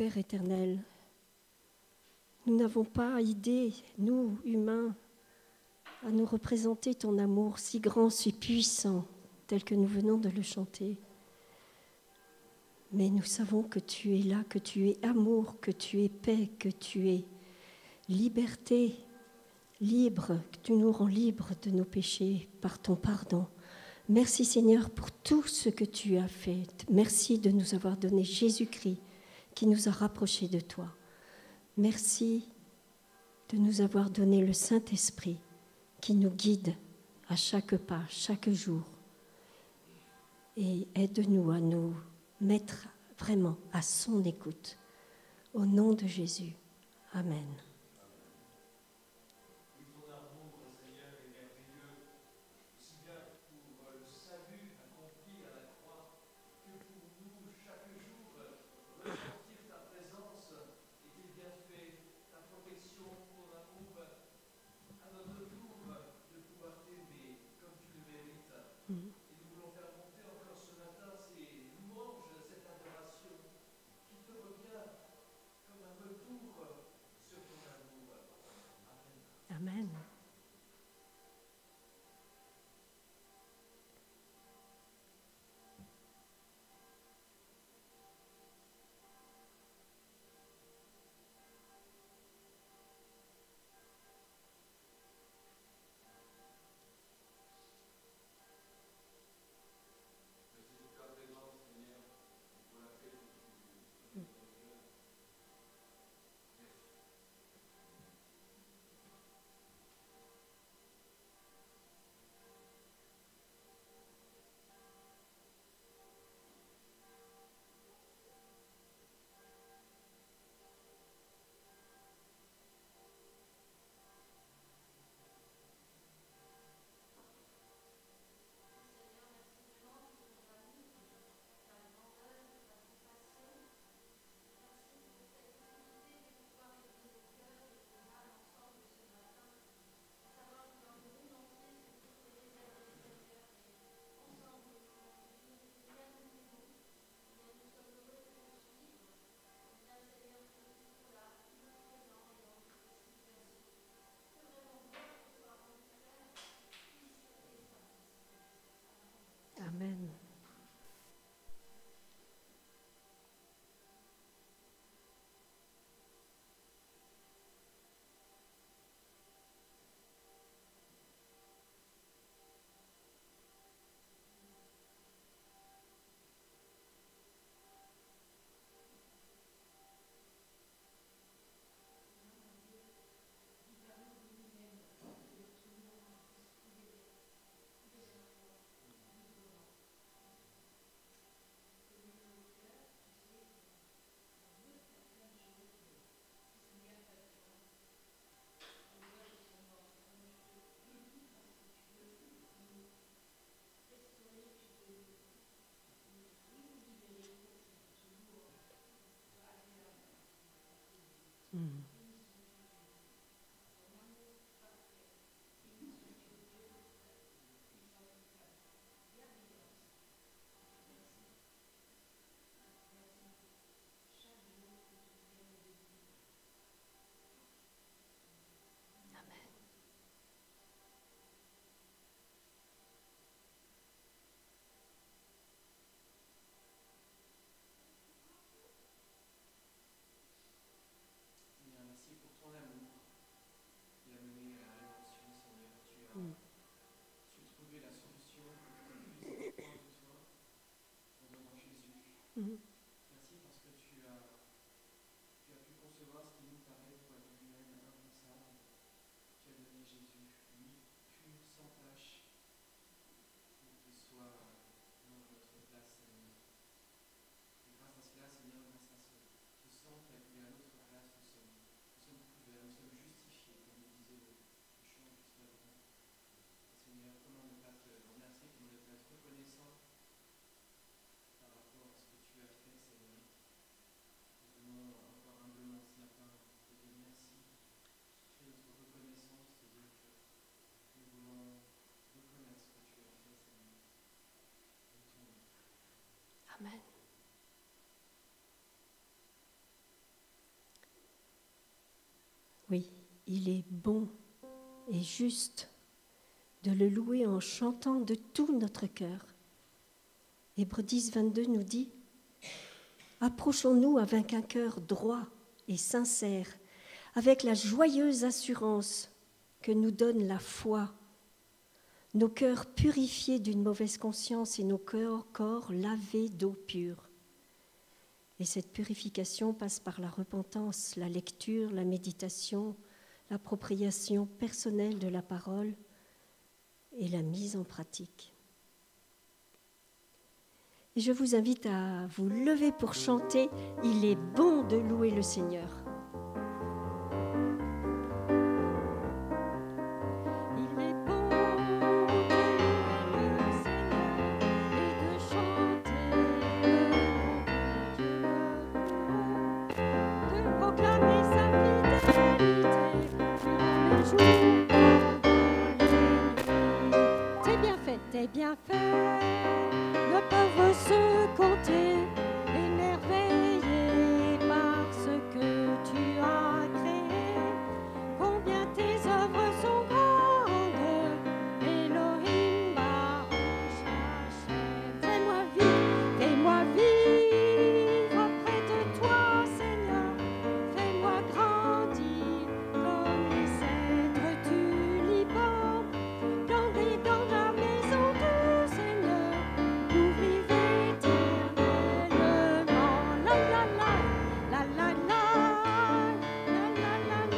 Père éternel, nous n'avons pas idée, nous, humains, à nous représenter ton amour si grand, si puissant, tel que nous venons de le chanter. Mais nous savons que tu es là, que tu es amour, que tu es paix, que tu es liberté, libre, que tu nous rends libres de nos péchés par ton pardon. Merci Seigneur pour tout ce que tu as fait. Merci de nous avoir donné Jésus-Christ qui nous a rapprochés de toi. Merci de nous avoir donné le Saint-Esprit qui nous guide à chaque pas, chaque jour. Et aide-nous à nous mettre vraiment à son écoute. Au nom de Jésus. Amen. Amen. Amen. Oui, il est bon et juste de le louer en chantant de tout notre cœur. Hébreux 10, 22 nous dit « Approchons-nous avec un cœur droit et sincère, avec la joyeuse assurance que nous donne la foi, nos cœurs purifiés d'une mauvaise conscience et nos corps lavés d'eau pure. » Et cette purification passe par la repentance, la lecture, la méditation, l'appropriation personnelle de la parole et la mise en pratique. Et je vous invite à vous lever pour chanter « Il est bon de louer le Seigneur ». Tes bienfaits ne peuvent se compter, émerveillés par ce que tu as créé. Combien tes œuvres sont grandes, Elohim Baruch Hashem. Fais-moi vivre près de toi, Seigneur. Fais-moi grandir comme les cèdres du Liban. Plantés dans la maison du Seigneur, nous vivons éternellement. La la la, la la la, la la la la, la la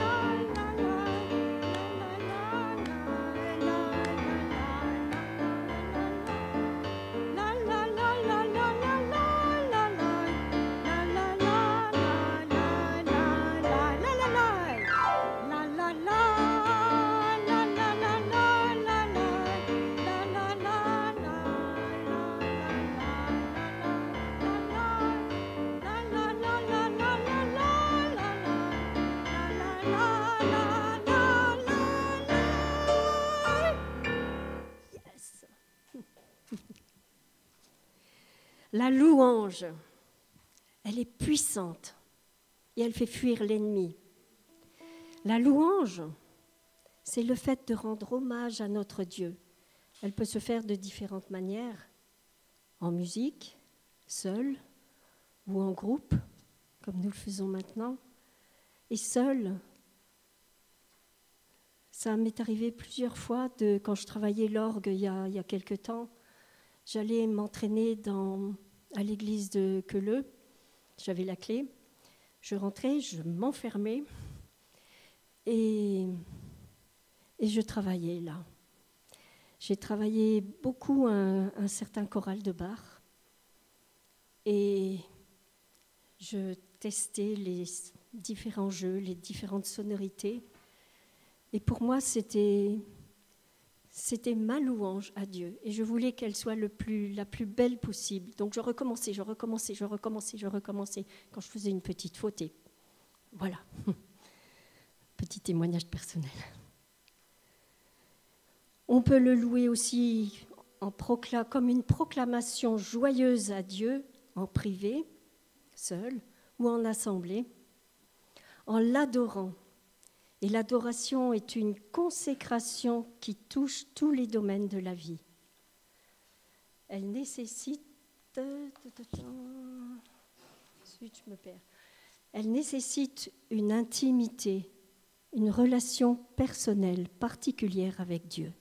La louange, elle est puissante et elle fait fuir l'ennemi. La louange, c'est le fait de rendre hommage à notre Dieu. Elle peut se faire de différentes manières, en musique, seul ou en groupe, comme nous le faisons maintenant. Et seul, ça m'est arrivé plusieurs fois, quand je travaillais l'orgue il y a quelque temps, j'allais m'entraîner à l'église de Queuleux, j'avais la clé, je rentrais, je m'enfermais et je travaillais là. J'ai travaillé beaucoup un certain choral de Bach et je testais les différents jeux, les différentes sonorités. Et pour moi, c'était ma louange à Dieu. Et je voulais qu'elle soit la plus belle possible. Donc je recommençais quand je faisais une petite faute. Et voilà, petit témoignage personnel. On peut le louer aussi comme une proclamation joyeuse à Dieu, en privé, seul, ou en assemblée, en l'adorant. Et l'adoration est une consécration qui touche tous les domaines de la vie. Elle nécessite... Elle nécessite une intimité, une relation personnelle particulière avec Dieu.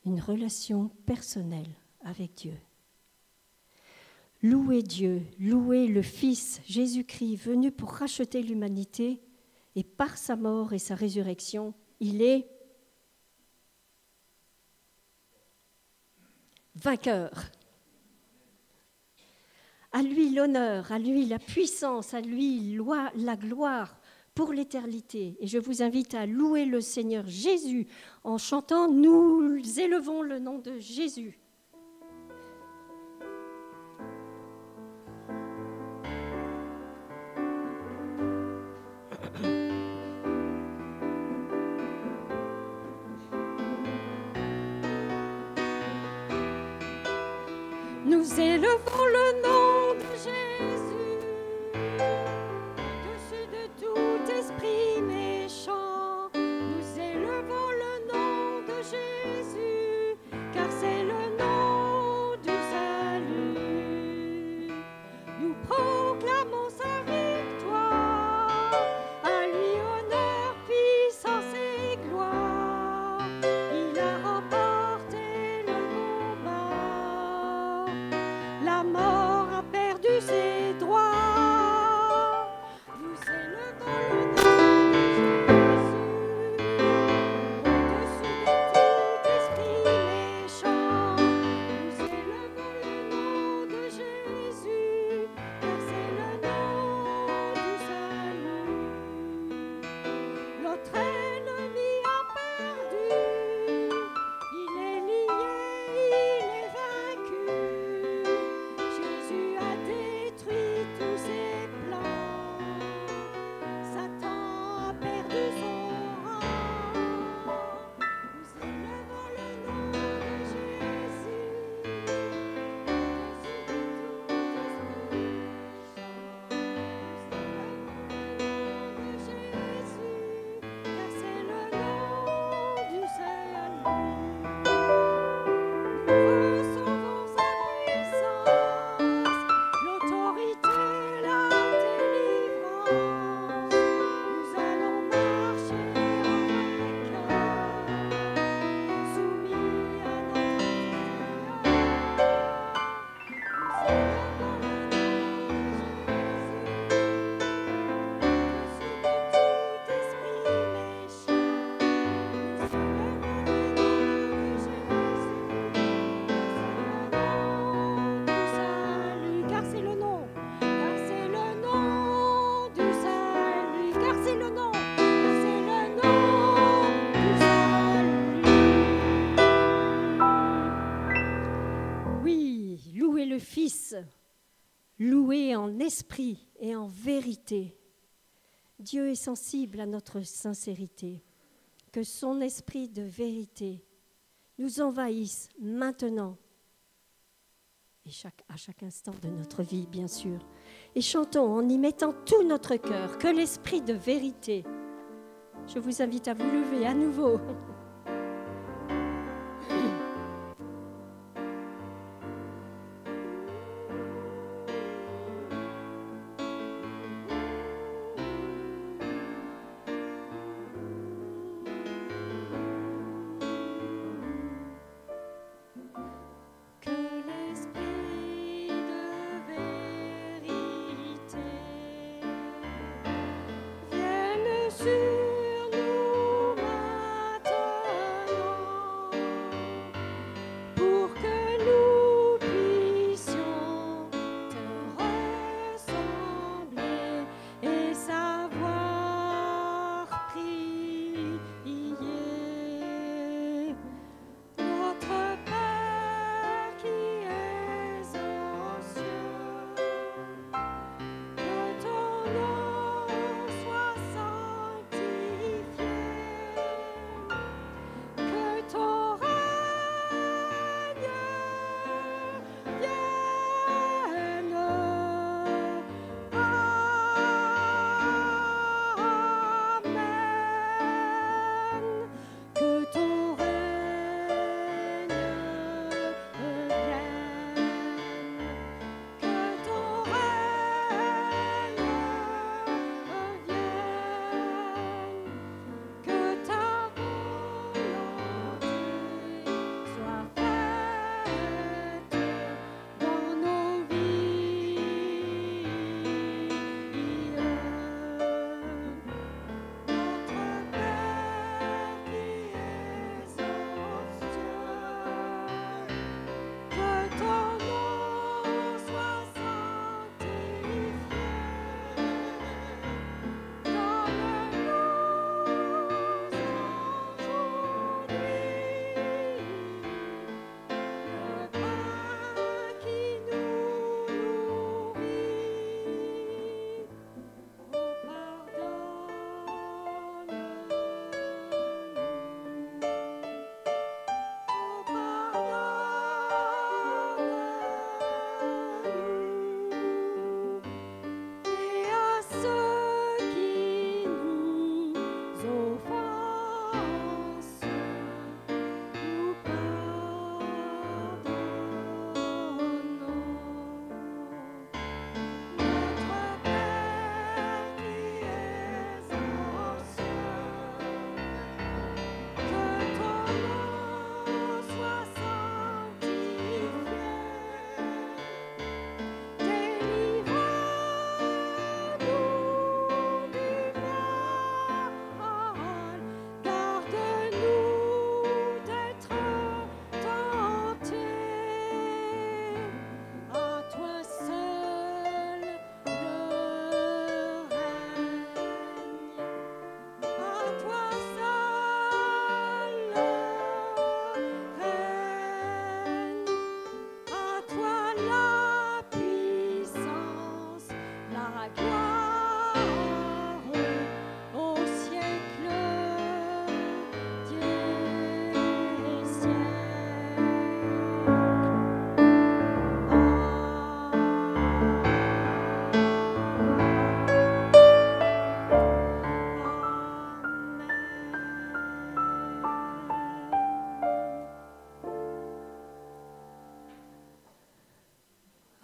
Une relation personnelle avec Dieu. Louez Dieu, louez le Fils Jésus-Christ venu pour racheter l'humanité. Et par sa mort et sa résurrection, il est vainqueur. À lui l'honneur, à lui la puissance, à lui la gloire pour l'éternité. Et je vous invite à louer le Seigneur Jésus en chantant « Nous élevons le nom de Jésus ». Nous élevons le nom de Jésus, au-dessus de tout esprit méchant. puisse louer en esprit et en vérité. Dieu est sensible à notre sincérité. Que son esprit de vérité nous envahisse maintenant et à chaque instant de notre vie, bien sûr. Et chantons en y mettant tout notre cœur, que l'esprit de vérité. Je vous invite à vous lever à nouveau.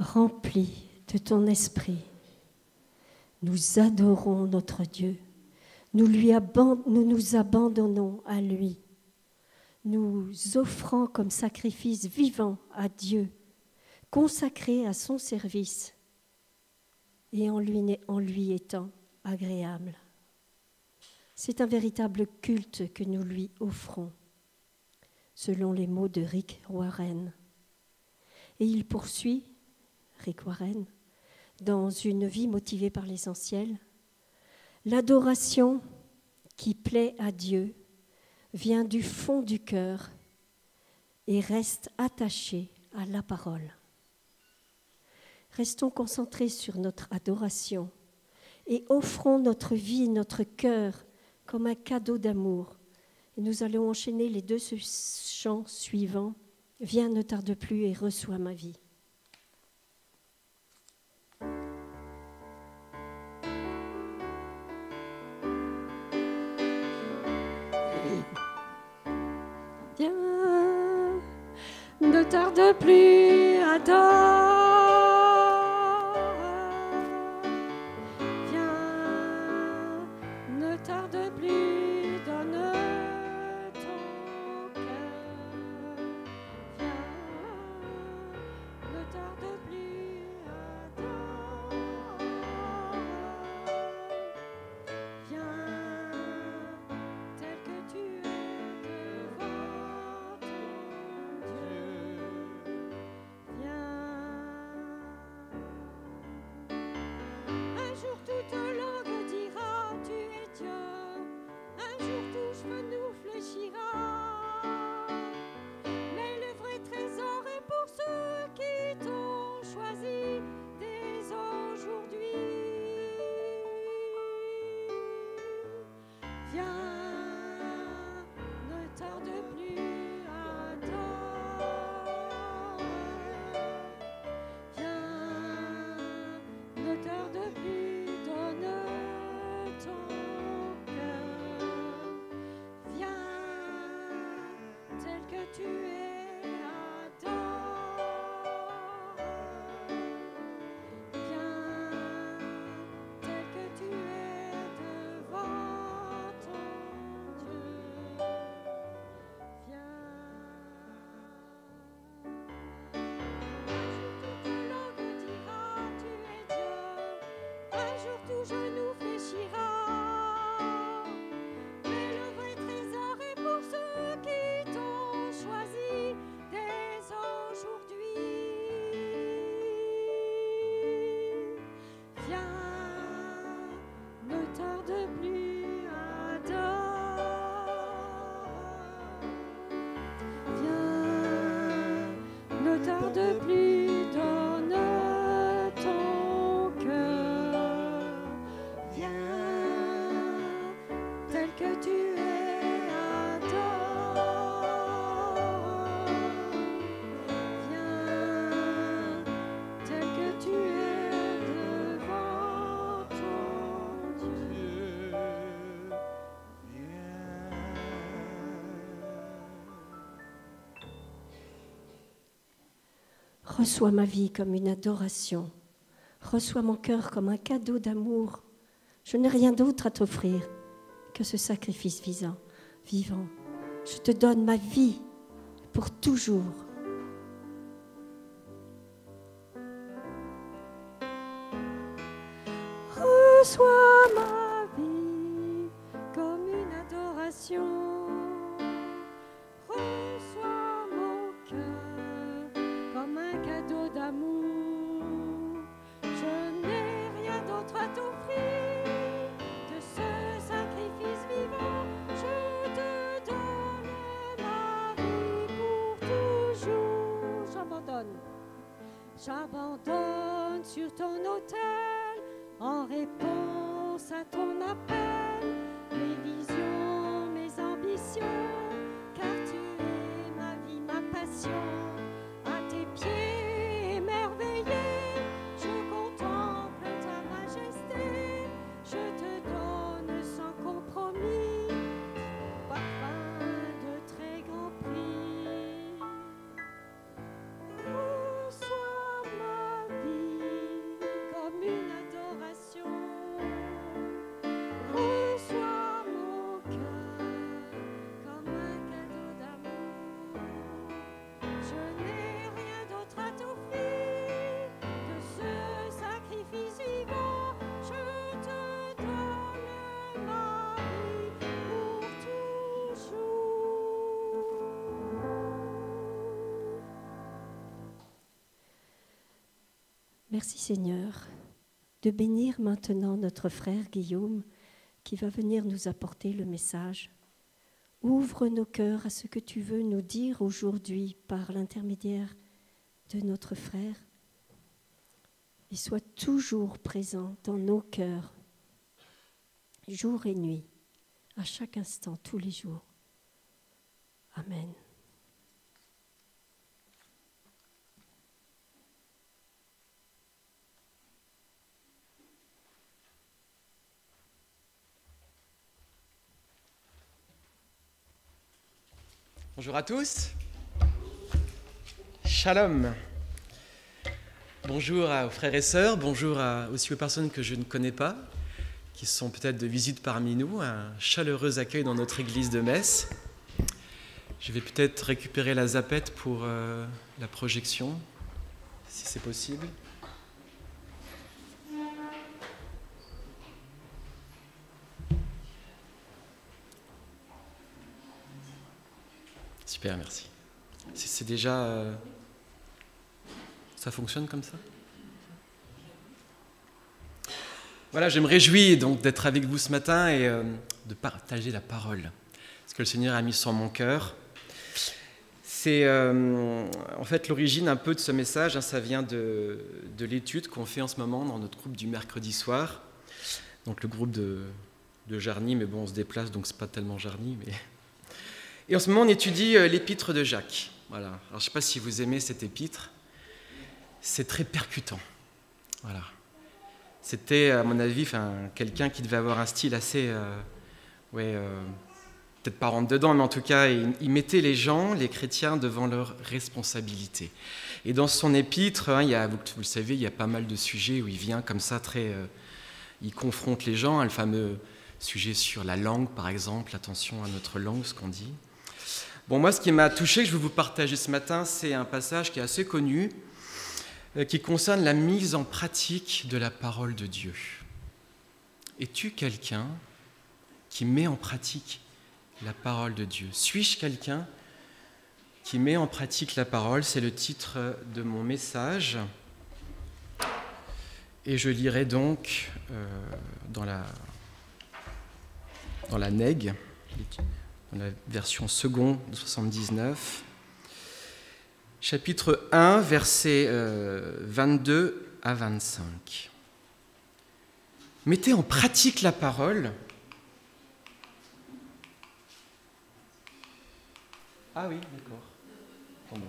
Remplis de ton esprit, nous adorons notre Dieu, nous nous abandonnons à lui, nous offrons comme sacrifice vivant à Dieu, consacré à son service et en lui étant agréable. C'est un véritable culte que nous lui offrons, selon les mots de Rick Warren. Et il poursuit, Rick Warren, dans une vie motivée par l'essentiel, l'adoration qui plaît à Dieu vient du fond du cœur et reste attachée à la parole. Restons concentrés sur notre adoration et offrons notre vie, notre cœur comme un cadeau d'amour. Et nous allons enchaîner les 2 chants suivants. Viens, ne tarde plus et reçois ma vie. Viens, ne tarde plus, adore. Viens, ne tarde plus, donne ton cœur. Viens, ne tarde plus, adore. Viens, tel que tu es devant ton Dieu. Viens. Un jour toute langue dira tu es Dieu. Un jour tout genou fléchira. Mais le vrai trésor est pour ceux qui t'ont choisi dès aujourd'hui. Viens, ne tarde plus, adore. Viens, ne tarde plus, donne ton cœur. Viens, tel que tu es, adore. Viens, tel que tu es devant ton Dieu. Viens. Un jour toute langue dira tu es Dieu. Un jour tout genou fléchira. Mais le vrai trésor est pour ceux qui t'ont choisi dès aujourd'hui. Viens, ne tarde plus, adore. Viens, ne tarde plus, donne ton cœur. Viens, tel que tu es, adore. Viens, tel que tu es devant ton Dieu. Reçois ma vie comme une adoration. Reçois mon cœur comme un cadeau d'amour. Je n'ai rien d'autre à t'offrir que ce sacrifice vivant. Je te donne ma vie pour toujours. Reçois ma vie comme une adoration. Reçois mon cœur comme un cadeau d'amour. Je n'ai rien d'autre à t'offrir que ce sacrifice vivant. Je te donne ma vie pour toujours. J'abandonne sur ton autel en réponse à ton appel, mes visions, mes ambitions, car tu es ma vie, ma passion. À tes pieds émerveillés, je contemple ta majesté, je te donne sans compromis, parfum de très grand prix. Reçois ma vie comme une adoration. Reçois mon cœur comme un cadeau d'amour. Je n'ai rien d'autre à t'offrir que ce sacrifice vivant. Je te donne ma vie pour toujours. Merci Seigneur de bénir maintenant notre frère Guillaume qui va venir nous apporter le message. Ouvre nos cœurs à ce que tu veux nous dire aujourd'hui par l'intermédiaire de notre frère. et sois toujours présent dans nos cœurs, jour et nuit, à chaque instant, tous les jours. Amen. Bonjour à tous. Shalom. Bonjour aux frères et sœurs, bonjour aussi aux personnes que je ne connais pas, qui sont peut-être de visite parmi nous. Un chaleureux accueil dans notre église de Metz. Je vais peut-être récupérer la zappette pour la projection, si c'est possible. Super, merci. C'est déjà... Ça fonctionne comme ça ? Voilà, je me réjouis donc d'être avec vous ce matin et de partager la parole. Ce que le Seigneur a mis sur mon cœur. C'est en fait l'origine un peu de ce message, hein, ça vient de l'étude qu'on fait en ce moment dans notre groupe du mercredi soir. Donc le groupe de Jarny, mais bon, on se déplace, donc c'est pas tellement Jarny, mais... Et en ce moment, on étudie l'épître de Jacques. Voilà. Alors, je ne sais pas si vous aimez cette épître. C'est très percutant. Voilà. C'était, à mon avis, quelqu'un qui devait avoir un style assez... peut-être pas rentre dedans, mais en tout cas, il mettait les gens, les chrétiens, devant leurs responsabilités. Et dans son épître, vous le savez, il y a pas mal de sujets où il vient comme ça, il confronte les gens. Le fameux sujet sur la langue, par exemple, attention à notre langue, ce qu'on dit. Bon, moi, ce qui m'a touché, que je veux vous partager ce matin, c'est un passage qui est assez connu, qui concerne la mise en pratique de la parole de Dieu. Es-tu quelqu'un qui met en pratique la parole de Dieu ? Suis-je quelqu'un qui met en pratique la parole ? C'est le titre de mon message. Et je lirai donc dans la NEG, dans la version seconde de 79, chapitre 1, versets 22 à 25. Mettez en pratique la parole. Ah oui, d'accord. Pardon.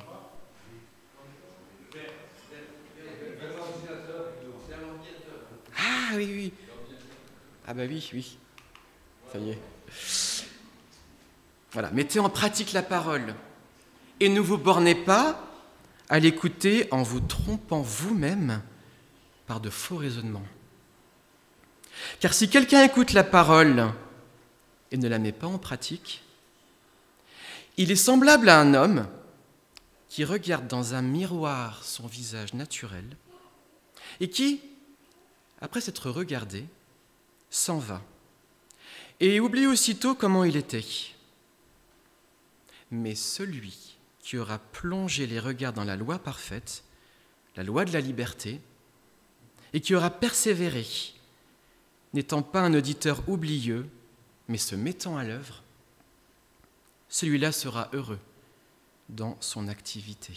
Ah oui, oui. Ah bah oui. Ça y est. Voilà, mettez en pratique la parole et ne vous bornez pas à l'écouter en vous trompant vous-même par de faux raisonnements. Car si quelqu'un écoute la parole et ne la met pas en pratique, il est semblable à un homme qui regarde dans un miroir son visage naturel et qui, après s'être regardé, s'en va et oublie aussitôt comment il était. Mais celui qui aura plongé les regards dans la loi parfaite, la loi de la liberté, et qui aura persévéré, n'étant pas un auditeur oublieux, mais se mettant à l'œuvre, celui-là sera heureux dans son activité.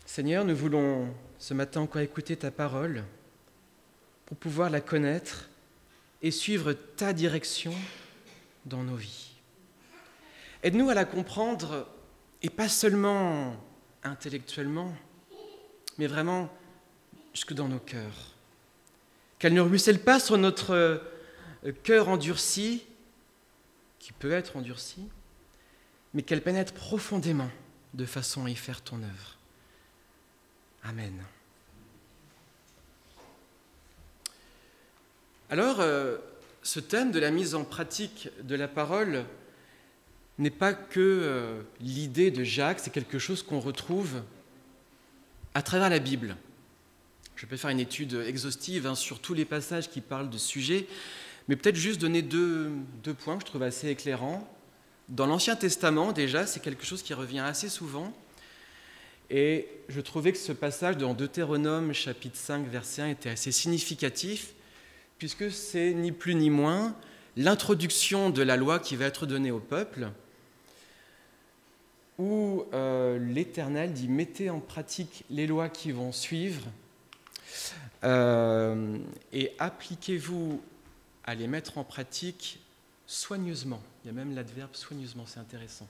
Seigneur, nous voulons ce matin encore écouter ta parole pour pouvoir la connaître et suivre ta direction dans nos vies. Aide-nous à la comprendre, et pas seulement intellectuellement, mais vraiment jusque dans nos cœurs. Qu'elle ne ruisselle pas sur notre cœur endurci, qui peut être endurci, mais qu'elle pénètre profondément de façon à y faire ton œuvre. Amen. Alors, ce thème de la mise en pratique de la parole n'est pas que l'idée de Jacques, c'est quelque chose qu'on retrouve à travers la Bible. Je ne vais pas faire une étude exhaustive sur tous les passages qui parlent de ce sujet, mais peut-être juste donner deux points que je trouve assez éclairants. Dans l'Ancien Testament, déjà, c'est quelque chose qui revient assez souvent. Et je trouvais que ce passage dans Deutéronome, chapitre 5, verset 1, était assez significatif, puisque c'est ni plus ni moins l'introduction de la loi qui va être donnée au peuple, où l'Éternel dit « Mettez en pratique les lois qui vont suivre et appliquez-vous à les mettre en pratique soigneusement. » Il y a même l'adverbe « soigneusement », c'est intéressant.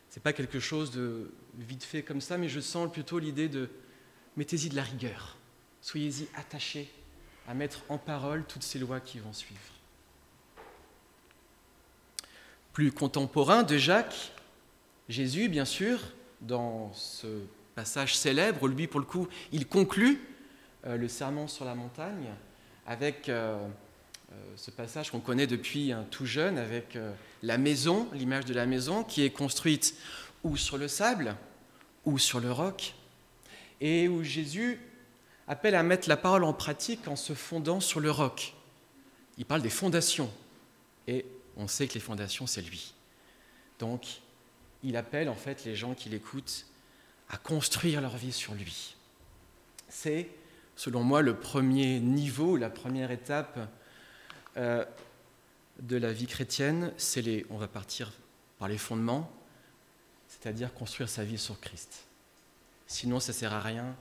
Ce n'est pas quelque chose de vite fait comme ça, mais je sens plutôt l'idée de « mettez-y de la rigueur, soyez-y attachés à mettre en parole toutes ces lois qui vont suivre. » Plus contemporain de Jacques, Jésus, bien sûr, dans ce passage célèbre, lui, pour le coup, il conclut le sermon sur la montagne avec ce passage qu'on connaît depuis tout jeune, avec la maison, l'image de la maison, qui est construite ou sur le sable, ou sur le roc, et où Jésus appelle à mettre la parole en pratique en se fondant sur le roc. Il parle des fondations, et on sait que les fondations, c'est lui. Donc, il appelle en fait les gens qui l'écoutent à construire leur vie sur lui. C'est, selon moi, le premier niveau, la première étape de la vie chrétienne. On va partir par les fondements, c'est-à-dire construire sa vie sur Christ. Sinon, ça ne sert à rien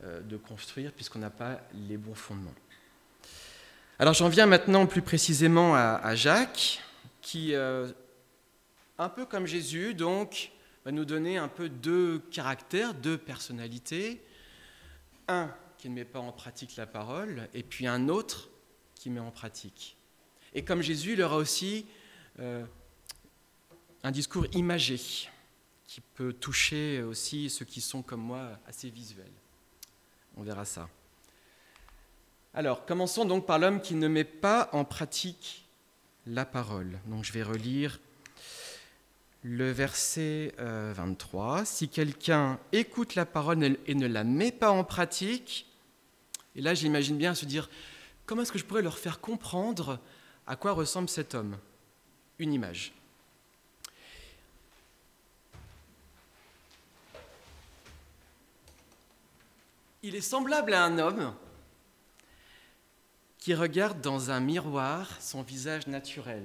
de construire puisqu'on n'a pas les bons fondements. Alors j'en viens maintenant plus précisément à Jacques, qui, un peu comme Jésus, donc, va nous donner un peu deux caractères, deux personnalités. Un qui ne met pas en pratique la parole, et puis un autre qui met en pratique. Et comme Jésus, il aura aussi un discours imagé, qui peut toucher aussi ceux qui sont comme moi assez visuels. On verra ça. Alors, commençons donc par l'homme qui ne met pas en pratique la parole. Donc, je vais relire le verset 23. « Si quelqu'un écoute la parole et ne la met pas en pratique », et là, j'imagine bien se dire, comment est-ce que je pourrais leur faire comprendre à quoi ressemble cet homme ? Une image. Il est semblable à un homme qui regarde dans un miroir son visage naturel.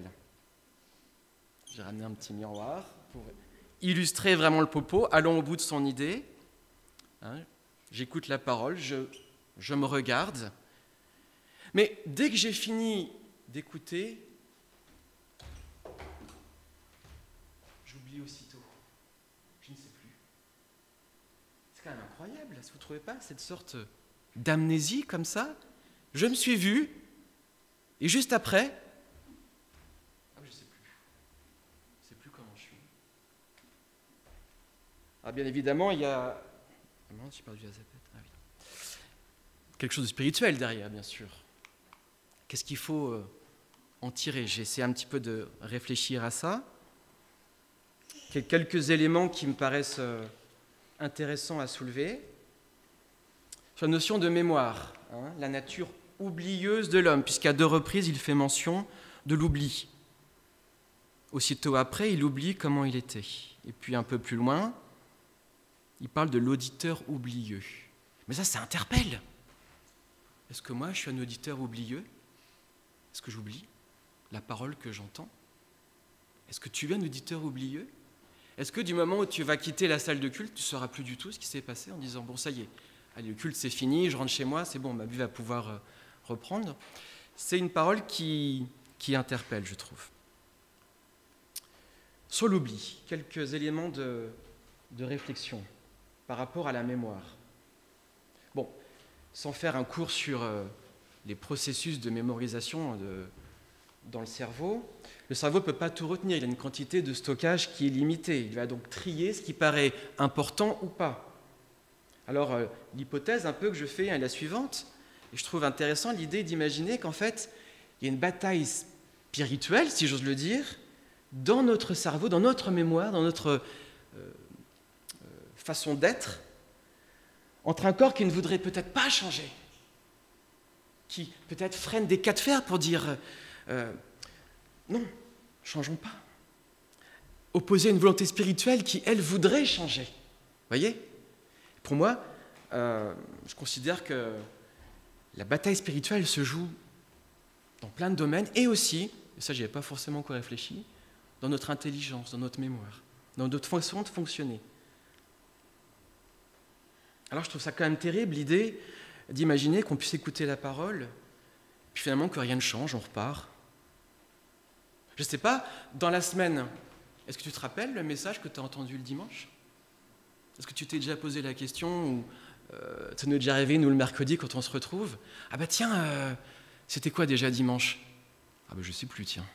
J'ai ramené un petit miroir pour illustrer vraiment le propos. Allons au bout de son idée. J'écoute la parole, je me regarde. Mais dès que j'ai fini d'écouter, j'oublie aussitôt. Je ne sais plus. C'est quand même incroyable, est-ce que vous ne trouvez pas, cette sorte d'amnésie comme ça ? Je me suis vu, et juste après, je ne sais plus. Je ne sais plus comment je suis. Alors bien évidemment, il y a... j'ai perdu la zapette. Ah oui. Quelque chose de spirituel derrière, bien sûr. Qu'est-ce qu'il faut en tirer ? J'ai essayé un petit peu de réfléchir à ça. Quelques éléments qui me paraissent intéressants à soulever. Sur la notion de mémoire, la nature oublieuse de l'homme, puisqu'à 2 reprises, il fait mention de l'oubli. Aussitôt après, il oublie comment il était. Et puis un peu plus loin, il parle de l'auditeur oublieux. Mais ça interpelle. Est-ce que moi, je suis un auditeur oublieux ? Est-ce que j'oublie la parole que j'entends ? Est-ce que tu es un auditeur oublieux ? Est-ce que du moment où tu vas quitter la salle de culte, tu ne sauras plus du tout ce qui s'est passé en disant « bon, ça y est, allez, le culte c'est fini, je rentre chez moi, c'est bon, ma vie va pouvoir reprendre ». C'est une parole qui interpelle, je trouve. Sur l'oubli, quelques éléments de réflexion par rapport à la mémoire. Bon, sans faire un cours sur les processus de mémorisation dans le cerveau ne peut pas tout retenir, il a une quantité de stockage qui est limitée. Il va donc trier ce qui paraît important ou pas. Alors, l'hypothèse un peu que je fais est la suivante, et je trouve intéressant l'idée d'imaginer qu'en fait, il y a une bataille spirituelle, si j'ose le dire, dans notre cerveau, dans notre mémoire, dans notre façon d'être, entre un corps qui ne voudrait peut-être pas changer, qui peut-être freine des cas de fer pour dire non, changeons pas. Opposer une volonté spirituelle qui, elle, voudrait changer. Vous voyez ? Pour moi, je considère que la bataille spirituelle se joue dans plein de domaines et aussi, et ça j'y avais pas forcément encore réfléchi, dans notre intelligence, dans notre mémoire. dans notre façon de fonctionner. Alors je trouve ça quand même terrible, l'idée d'imaginer qu'on puisse écouter la parole, puis finalement que rien ne change, on repart. Je ne sais pas, dans la semaine, est-ce que tu te rappelles le message que tu as entendu le dimanche? Est-ce que tu t'es déjà posé la question, ou ça nous est déjà arrivé, nous, le mercredi, quand on se retrouve? Ah bah tiens, c'était quoi déjà dimanche? Ah bah je ne sais plus, tiens.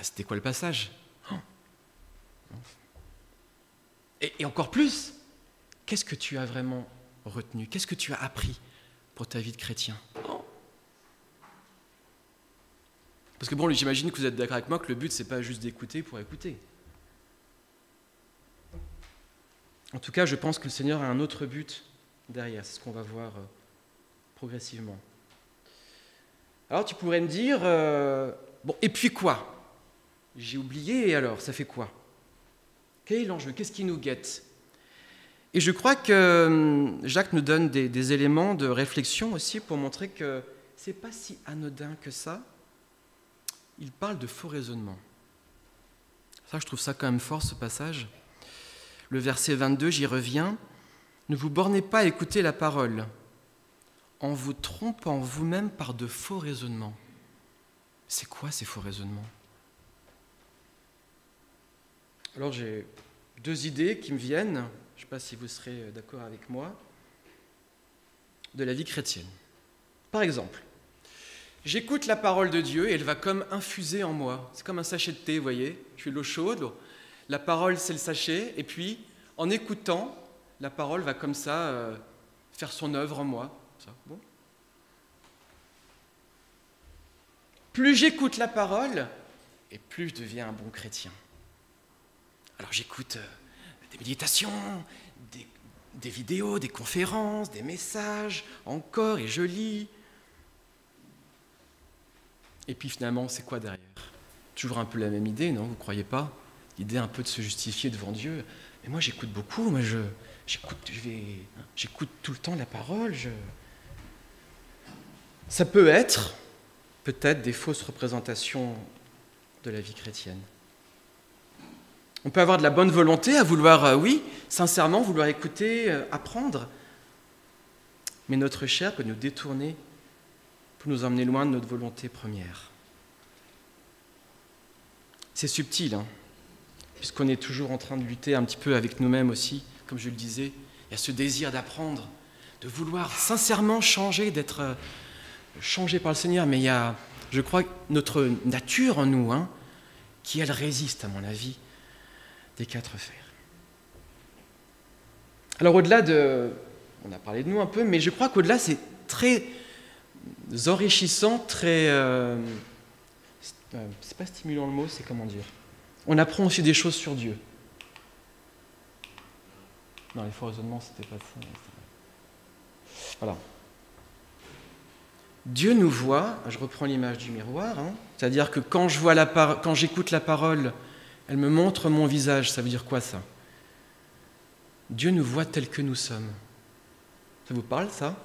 C'était quoi le passage? Et encore plus, qu'est-ce que tu as vraiment retenu? Qu'est-ce que tu as appris pour ta vie de chrétien? Parce que bon, j'imagine que vous êtes d'accord avec moi que le but, c'est pas juste d'écouter pour écouter. En tout cas, je pense que le Seigneur a un autre but derrière. C'est ce qu'on va voir progressivement. Alors, tu pourrais me dire, bon, et puis quoi? J'ai oublié, et alors, ça fait quoi? Quel est l'enjeu? Qu'est-ce qui nous guette? Et je crois que Jacques nous donne des éléments de réflexion aussi pour montrer que c'est pas si anodin que ça. Il parle de faux raisonnements. Ça, je trouve ça quand même fort, ce passage. Le verset 22, j'y reviens. Ne vous bornez pas à écouter la parole, en vous trompant vous-même par de faux raisonnements. C'est quoi ces faux raisonnements? Alors j'ai deux idées qui me viennent, je ne sais pas si vous serez d'accord avec moi, de la vie chrétienne. Par exemple, j'écoute la parole de Dieu et elle va comme infuser en moi. C'est comme un sachet de thé, vous voyez. Je fais de l'eau chaude, la parole c'est le sachet, et puis en écoutant, la parole va comme ça faire son œuvre en moi. Ça, bon. Plus j'écoute la parole, et plus je deviens un bon chrétien. Alors j'écoute des méditations, des vidéos, des conférences, des messages, encore, et je lis. Et puis finalement, c'est quoi derrière? Toujours un peu la même idée, non? Vous ne croyez pas? L'idée un peu de se justifier devant Dieu. Mais moi j'écoute beaucoup, moi j'écoute tout le temps la parole. Ça peut être peut-être des fausses représentations de la vie chrétienne. On peut avoir de la bonne volonté à vouloir, oui, sincèrement vouloir écouter, apprendre. Mais notre chair peut nous détourner pour nous emmener loin de notre volonté première. C'est subtil, hein, puisqu'on est toujours en train de lutter un petit peu avec nous-mêmes aussi, comme je le disais. Il y a ce désir d'apprendre, de vouloir sincèrement changer, d'être changé par le Seigneur. Mais il y a, je crois, notre nature en nous, hein, qui, elle, résiste, à mon avis, des quatre fers. Alors au-delà de... On a parlé de nous un peu, mais je crois qu'au-delà, c'est très enrichissant, très... c'est pas stimulant le mot, c'est comment dire. On apprend aussi des choses sur Dieu. Non, les faux raisonnements, c'était pas ça. Voilà. Dieu nous voit, je reprends l'image du miroir, hein, c'est-à-dire que quand j'écoute la parole, elle me montre mon visage. Ça veut dire quoi, ça? Dieu nous voit tels que nous sommes. Ça vous parle, ça?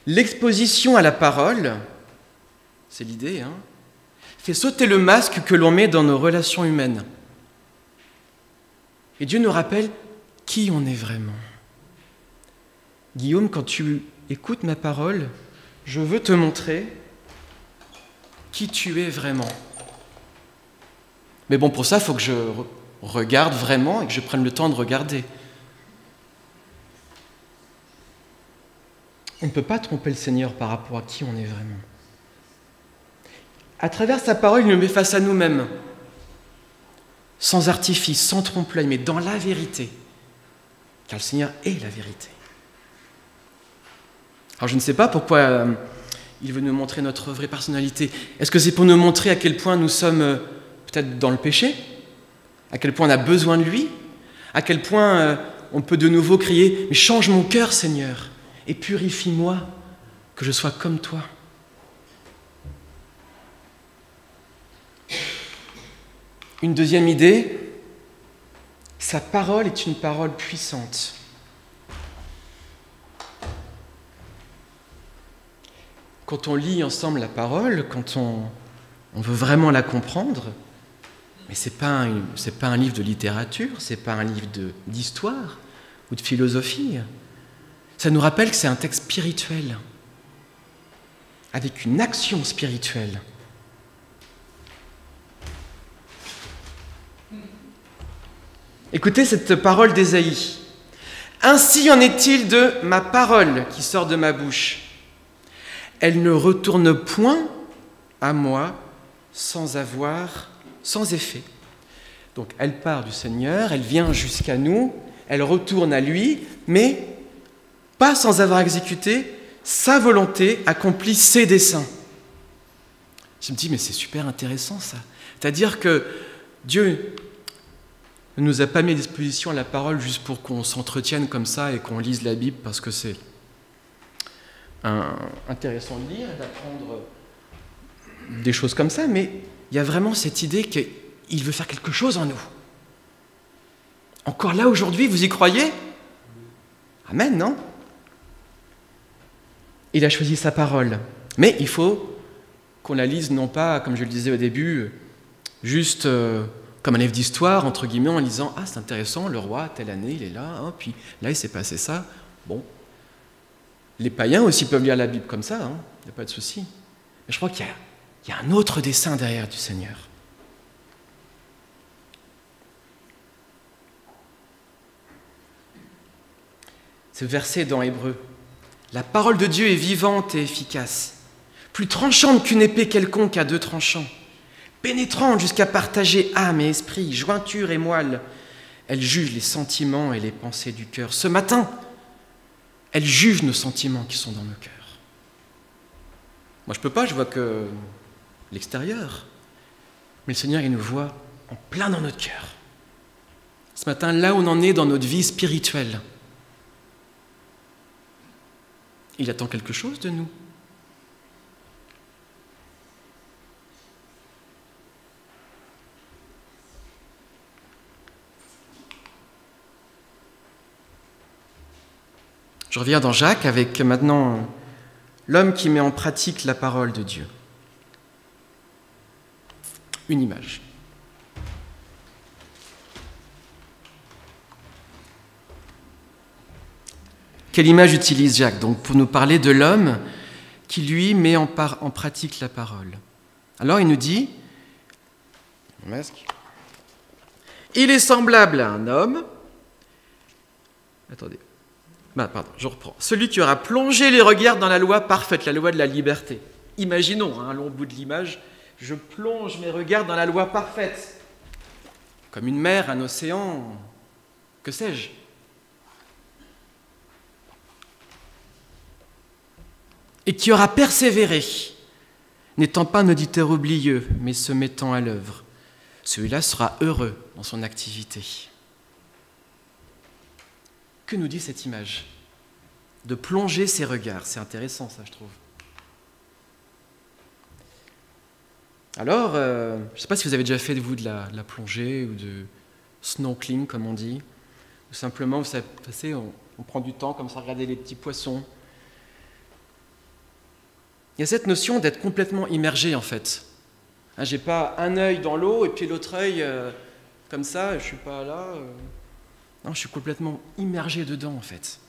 L'exposition à la parole, c'est l'idée, hein, fait sauter le masque que l'on met dans nos relations humaines. Et Dieu nous rappelle qui on est vraiment. Guillaume, quand tu écoutes ma parole, je veux te montrer qui tu es vraiment. Mais bon, pour ça, il faut que je regarde vraiment et que je prenne le temps de regarder. On ne peut pas tromper le Seigneur par rapport à qui on est vraiment. À travers sa parole, il nous met face à nous-mêmes, sans artifice, sans trompe-l'œil, mais dans la vérité, car le Seigneur est la vérité. Alors je ne sais pas pourquoi il veut nous montrer notre vraie personnalité. Est-ce que c'est pour nous montrer à quel point nous sommes peut-être dans le péché, à quel point on a besoin de lui, à quel point on peut de nouveau crier « Mais change mon cœur, Seigneur, et purifie-moi, que je sois comme toi ». Une deuxième idée, sa parole est une parole puissante. Quand on lit ensemble la parole, quand on veut vraiment la comprendre, Mais ce n'est pas un livre de littérature, ce n'est pas un livre d'histoire ou de philosophie. Ça nous rappelle que c'est un texte spirituel, avec une action spirituelle. Écoutez cette parole d'Ésaïe. « Ainsi en est-il de ma parole qui sort de ma bouche. Elle ne retourne point à moi sans effet. » Donc elle part du Seigneur, elle vient jusqu'à nous, elle retourne à lui, mais pas sans avoir exécuté sa volonté, accompli ses desseins. Je me dis, mais c'est super intéressant ça. C'est-à-dire que Dieu ne nous a pas mis à disposition la parole juste pour qu'on s'entretienne comme ça et qu'on lise la Bible parce que c'est intéressant de lire et d'apprendre des choses comme ça, mais il y a vraiment cette idée qu'il veut faire quelque chose en nous. Encore là aujourd'hui, vous y croyez? Amen, non? Il a choisi sa parole, mais il faut qu'on la lise non pas, comme je le disais au début, juste comme un livre d'histoire, entre guillemets, en lisant « Ah, c'est intéressant, le roi, telle année, il est là, hein, puis là, il s'est passé ça. » Bon, les païens aussi peuvent lire la Bible comme ça, hein, il n'y a pas de souci. Mais je crois qu'il y a un autre dessein derrière du Seigneur. Ce verset dans Hébreu. « La parole de Dieu est vivante et efficace, plus tranchante qu'une épée quelconque à deux tranchants, pénétrante jusqu'à partager âme et esprit, jointure et moelle. Elle juge les sentiments et les pensées du cœur. Ce matin, elle juge nos sentiments qui sont dans nos cœurs. » Moi, je ne peux pas, je vois que l'extérieur. Mais le Seigneur, il nous voit en plein dans notre cœur. Ce matin, là où on en est dans notre vie spirituelle, il attend quelque chose de nous. Je reviens dans Jacques avec maintenant l'homme qui met en pratique la parole de Dieu. Une image. Quelle image utilise Jacques donc pour nous parler de l'homme qui lui met en pratique la parole? Alors il nous dit, il est semblable à un homme. Attendez. Pardon, je reprends. Celui qui aura plongé les regards dans la loi parfaite, la loi de la liberté. Imaginons, un long bout de l'image, je plonge mes regards dans la loi parfaite, comme une mer, un océan, que sais-je. Et qui aura persévéré, n'étant pas un auditeur oublieux, mais se mettant à l'œuvre. Celui-là sera heureux dans son activité. Que nous dit cette image? De plonger ses regards. C'est intéressant, ça, je trouve. Alors, je ne sais pas si vous avez déjà fait, vous, de la plongée ou de snorkeling, comme on dit. Ou simplement, vous savez, on prend du temps comme ça, regarder les petits poissons. Il y a cette notion d'être complètement immergé, en fait. Hein, je n'ai pas un œil dans l'eau et puis l'autre œil comme ça, je ne suis pas là. Non, je suis complètement immergé dedans, en fait.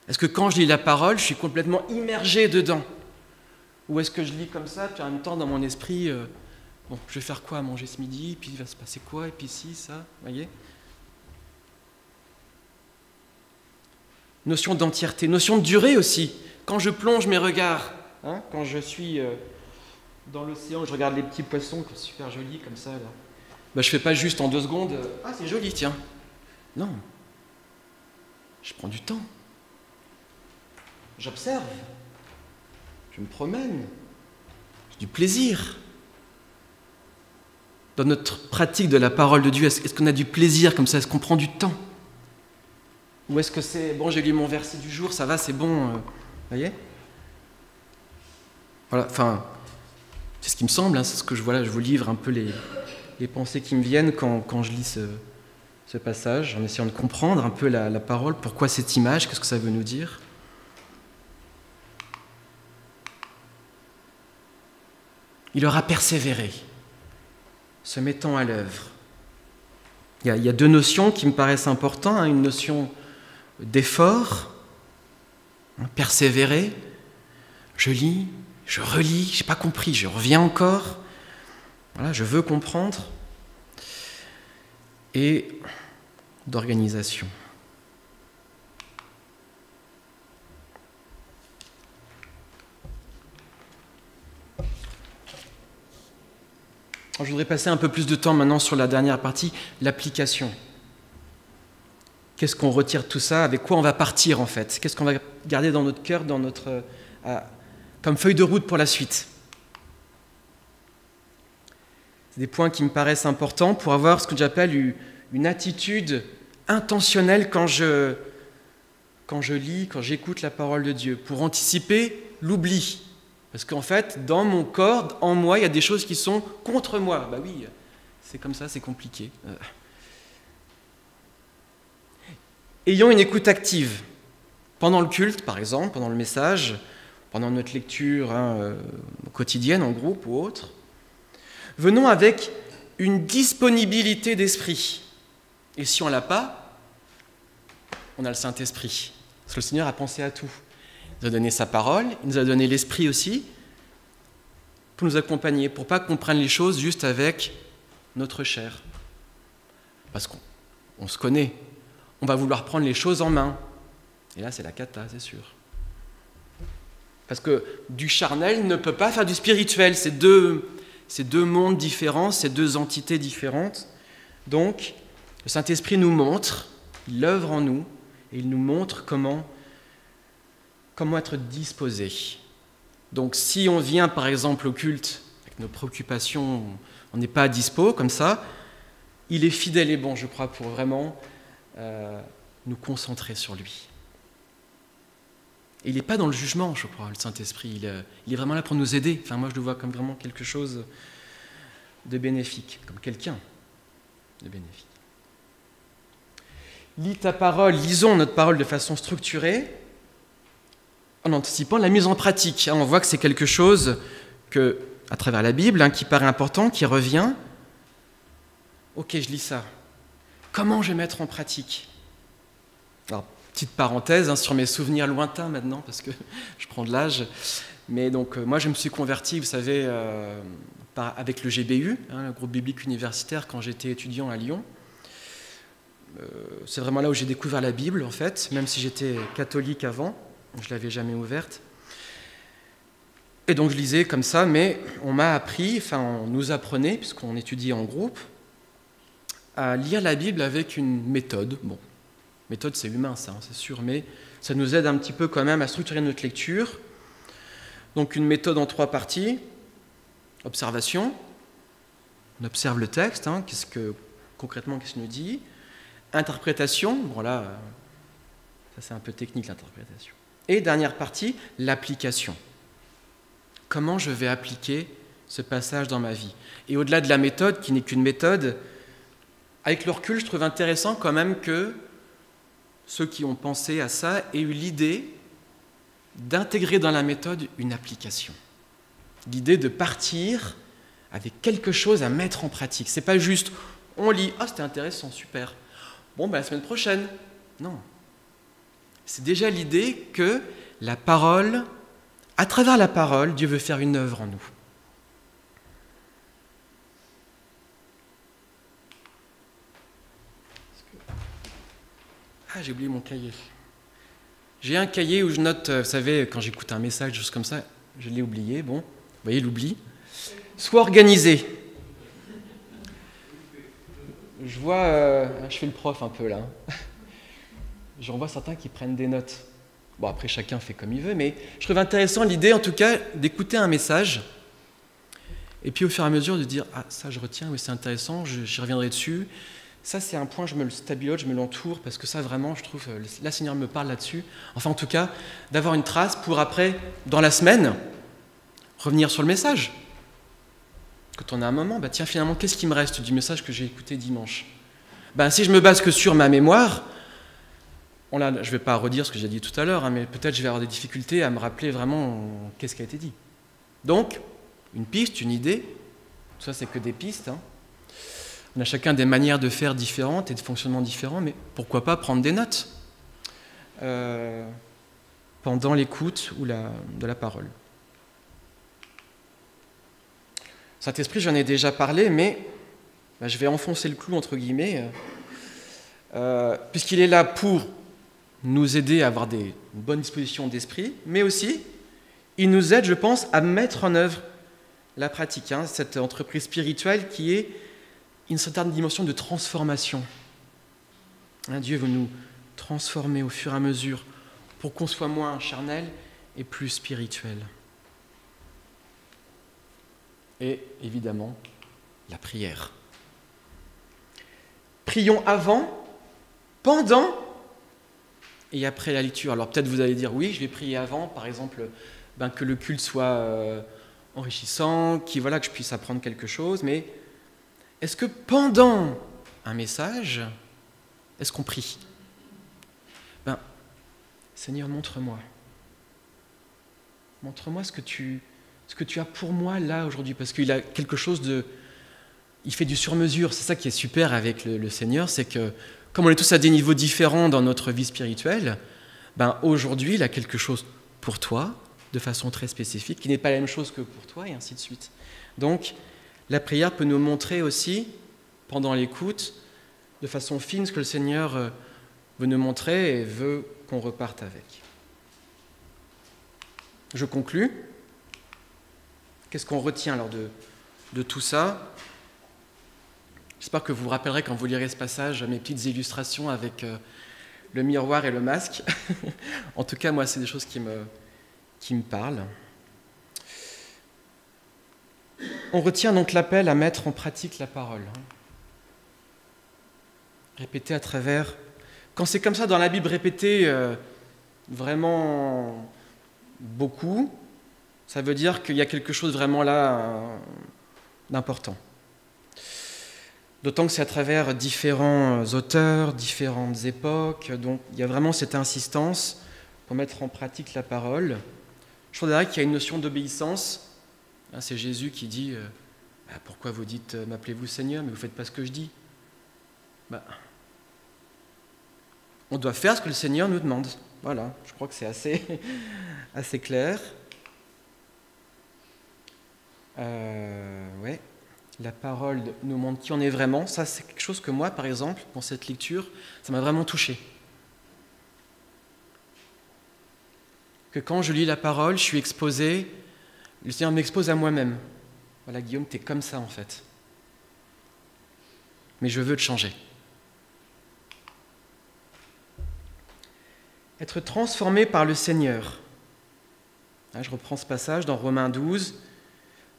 Est-ce que quand je lis la parole, je suis complètement immergé dedans? Ou est-ce que je lis comme ça, puis en même temps, dans mon esprit, bon, je vais faire quoi à manger ce midi, puis il va se passer quoi, et puis ci, ça, vous voyez? Notion d'entièreté, notion de durée aussi. Quand je plonge mes regards, hein, quand je suis dans l'océan, je regarde les petits poissons, qui sont super jolis comme ça, là. Ben, je ne fais pas juste en 2 secondes, ah c'est joli, tiens. Non, je prends du temps. J'observe, je me promène, j'ai du plaisir. Dans notre pratique de la parole de Dieu, est-ce qu'on a du plaisir comme ça? Est-ce qu'on prend du temps? Ou est-ce que c'est, bon, j'ai lu mon verset du jour, ça va, c'est bon, vous voyez? Voilà, enfin, c'est ce qui me semble, hein, c'est ce que je vous livre un peu les pensées qui me viennent quand je lis ce passage, en essayant de comprendre un peu la parole, pourquoi cette image, qu'est-ce que ça veut nous dire? Il aura persévéré. se mettant à l'œuvre. Il y a deux notions qui me paraissent importantes, hein, une notion d'effort, hein, persévérer, je lis, je relis, je n'ai pas compris, je reviens encore, voilà, je veux comprendre, et d'organisation. Je voudrais passer un peu plus de temps maintenant sur la dernière partie, l'application. Qu'est-ce qu'on retire de tout ça? Avec quoi on va partir en fait? Qu'est-ce qu'on va garder dans notre cœur, comme feuille de route pour la suite? C'est des points qui me paraissent importants pour avoir ce que j'appelle une attitude intentionnelle quand je lis, quand j'écoute la parole de Dieu, pour anticiper l'oubli. Parce qu'en fait, dans mon corps, en moi, il y a des choses qui sont contre moi. Bah oui, c'est comme ça, c'est compliqué. Ayons une écoute active. Pendant le culte, par exemple, pendant le message, pendant notre lecture quotidienne, en groupe ou autre, venons avec une disponibilité d'esprit. Et si on ne l'a pas, on a le Saint-Esprit. Parce que le Seigneur a pensé à tout. Il nous a donné sa parole, il nous a donné l'Esprit aussi, pour nous accompagner, pour ne pas qu'on prenne les choses juste avec notre chair. Parce qu'on se connaît, on va vouloir prendre les choses en main. Et là, c'est la cata, c'est sûr. Parce que du charnel ne peut pas faire du spirituel. C'est deux mondes différents, c'est deux entités différentes. Donc, le Saint-Esprit nous montre, il œuvre en nous, et il nous montre comment être disposé. Donc si on vient par exemple au culte avec nos préoccupations, on n'est pas à dispo comme ça, il est fidèle et bon, je crois, pour vraiment nous concentrer sur lui. Et il n'est pas dans le jugement, je crois, le Saint-Esprit, il est vraiment là pour nous aider. Enfin, moi je le vois comme vraiment quelque chose de bénéfique, comme quelqu'un de bénéfique. Lis ta parole, lisons notre parole de façon structurée, en anticipant la mise en pratique. On voit que c'est quelque chose que, à travers la Bible, qui paraît important, qui revient. Ok, je lis ça. Comment je vais mettre en pratique? Alors, petite parenthèse sur mes souvenirs lointains maintenant, parce que je prends de l'âge. Mais donc, moi, je me suis converti, vous savez, avec le GBU, le groupe biblique universitaire, quand j'étais étudiant à Lyon. C'est vraiment là où j'ai découvert la Bible, en fait, même si j'étais catholique avant. Je ne l'avais jamais ouverte. Et donc je lisais comme ça, mais on m'a appris, on nous apprenait, puisqu'on étudiait en groupe, à lire la Bible avec une méthode. Bon, méthode c'est humain ça, c'est sûr, mais ça nous aide un petit peu quand même à structurer notre lecture. Donc une méthode en 3 parties. Observation, on observe le texte, concrètement qu'est-ce qu'il nous dit. Interprétation, bon là, ça c'est un peu technique l'interprétation. Et dernière partie, l'application. Comment je vais appliquer ce passage dans ma vie? Et au-delà de la méthode, qui n'est qu'une méthode, avec le recul, je trouve intéressant quand même que ceux qui ont pensé à ça aient eu l'idée d'intégrer dans la méthode une application. L'idée de partir avec quelque chose à mettre en pratique. C'est pas juste, on lit, c'était intéressant, super. Bon, la semaine prochaine. Non. C'est déjà l'idée que la parole, à travers la parole, Dieu veut faire une œuvre en nous. J'ai oublié mon cahier. J'ai un cahier où je note, vous savez, quand j'écoute un message, juste comme ça, je l'ai oublié, bon, vous voyez l'oubli. Sois organisé. Je vois, je fais le prof un peu là. J'en vois certains qui prennent des notes. Bon, après, chacun fait comme il veut, mais je trouve intéressant l'idée, en tout cas, d'écouter un message, et puis au fur et à mesure de dire, ça je retiens, oui, c'est intéressant, j'y reviendrai dessus. Ça, c'est un point, je me le stabilote, je me l'entoure, parce que ça, vraiment, je trouve, la Seigneur me parle là-dessus. Enfin, en tout cas, d'avoir une trace pour après, dans la semaine, revenir sur le message. Quand on a un moment, tiens, finalement, qu'est-ce qui me reste du message que j'ai écouté dimanche? Si je me base que sur ma mémoire, je ne vais pas redire ce que j'ai dit tout à l'heure, mais peut-être je vais avoir des difficultés à me rappeler vraiment qu'est-ce qui a été dit. Donc, une piste, une idée, tout ça c'est que des pistes, On a chacun des manières de faire différentes et de fonctionnements différents, mais pourquoi pas prendre des notes pendant l'écoute de la parole. Saint-Esprit, j'en ai déjà parlé, mais je vais enfoncer le clou, entre guillemets, puisqu'il est là pour nous aider à avoir une bonne disposition d'esprit, mais aussi, il nous aide, je pense, à mettre en œuvre la pratique, cette entreprise spirituelle qui est une certaine dimension de transformation. Dieu veut nous transformer au fur et à mesure pour qu'on soit moins charnel et plus spirituel. Et évidemment, la prière. Prions avant, pendant et après la lecture. Alors peut-être vous allez dire, oui, je vais prier avant, par exemple, que le culte soit enrichissant, que je puisse apprendre quelque chose, mais est-ce que pendant un message, est-ce qu'on prie ? Seigneur, montre-moi. Montre-moi ce que tu as pour moi là aujourd'hui, parce qu'il a quelque chose il fait du sur-mesure. C'est ça qui est super avec le Seigneur, c'est que comme on est tous à des niveaux différents dans notre vie spirituelle, aujourd'hui, il a quelque chose pour toi, de façon très spécifique, qui n'est pas la même chose que pour toi, et ainsi de suite. Donc, la prière peut nous montrer aussi, pendant l'écoute, de façon fine, ce que le Seigneur veut nous montrer et veut qu'on reparte avec. Je conclus. Qu'est-ce qu'on retient alors de tout ça ? J'espère que vous vous rappellerez quand vous lirez ce passage mes petites illustrations avec le miroir et le masque. En tout cas, moi, c'est des choses qui me parlent. On retient donc l'appel à mettre en pratique la parole. Répéter à travers... Quand c'est comme ça dans la Bible, répéter vraiment beaucoup, ça veut dire qu'il y a quelque chose vraiment là d'important. D'autant que c'est à travers différents auteurs, différentes époques, donc il y a vraiment cette insistance pour mettre en pratique la parole. Je trouve qu'il y a une notion d'obéissance. C'est Jésus qui dit « Pourquoi vous dites « M'appelez-vous Seigneur » mais vous ne faites pas ce que je dis ?» On doit faire ce que le Seigneur nous demande. Voilà, je crois que c'est assez clair. La parole nous montre qui on est vraiment. Ça, c'est quelque chose que moi, par exemple, dans cette lecture, ça m'a vraiment touché. Que quand je lis la parole, je suis exposé, le Seigneur m'expose à moi-même. Voilà, Guillaume, t'es comme ça, en fait. Mais je veux te changer. Être transformé par le Seigneur. Je reprends ce passage dans Romains 12.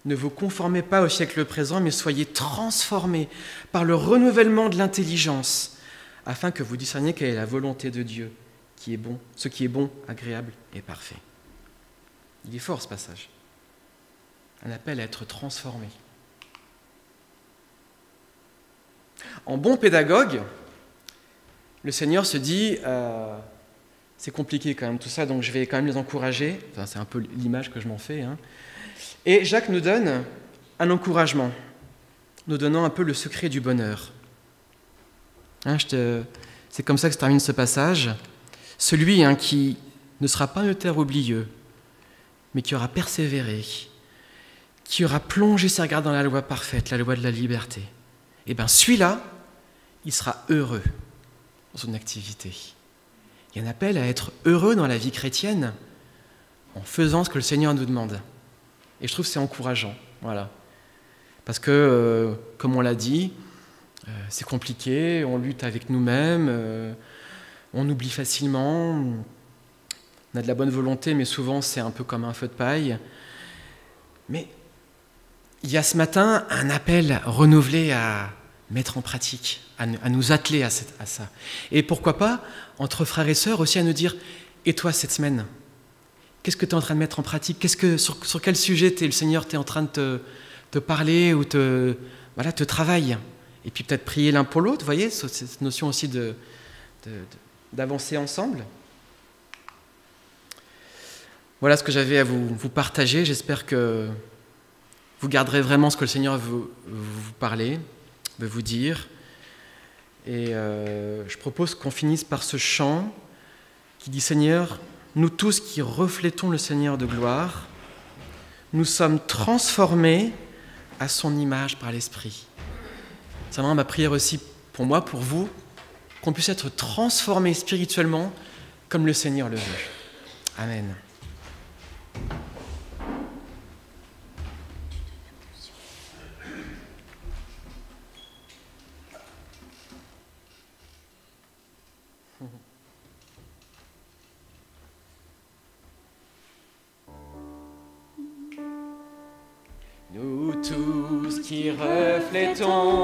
Ne vous conformez pas au siècle présent, mais soyez transformés par le renouvellement de l'intelligence, afin que vous discerniez quelle est la volonté de Dieu, qui est bon, ce qui est bon, agréable et parfait. Il est fort ce passage. Un appel à être transformé. En bon pédagogue, le Seigneur se dit c'est compliqué quand même tout ça, donc je vais quand même les encourager. Enfin, c'est un peu l'image que je m'en fais. Et Jacques nous donne un encouragement, nous donnant un peu le secret du bonheur. C'est comme ça que se termine ce passage. Celui qui ne sera pas un terre oublieux, mais qui aura persévéré, qui aura plongé ses regards dans la loi parfaite, la loi de la liberté, celui-là, il sera heureux dans son activité. Il y a un appel à être heureux dans la vie chrétienne en faisant ce que le Seigneur nous demande. Et je trouve que c'est encourageant, voilà. Parce que, comme on l'a dit, c'est compliqué, on lutte avec nous-mêmes, on oublie facilement, on a de la bonne volonté, mais souvent c'est un peu comme un feu de paille. Mais il y a ce matin un appel renouvelé à mettre en pratique, à nous atteler à ça. Et pourquoi pas, entre frères et sœurs aussi, à nous dire « Et toi, cette semaine, qu'est-ce que tu es en train de mettre en pratique ? Sur quel sujet le Seigneur est en train de te parler ou te travaille ?» Et puis peut-être prier l'un pour l'autre, vous voyez, cette notion aussi d'avancer ensemble. Voilà ce que j'avais à vous partager. J'espère que vous garderez vraiment ce que le Seigneur veut vous parler. veut vous dire. Et je propose qu'on finisse par ce chant qui dit « Seigneur, nous tous qui reflétons le Seigneur de gloire, nous sommes transformés à son image par l'Esprit. » C'est vraiment ma prière aussi pour moi, pour vous, qu'on puisse être transformés spirituellement comme le Seigneur le veut. Amen. Nous tous qui reflétons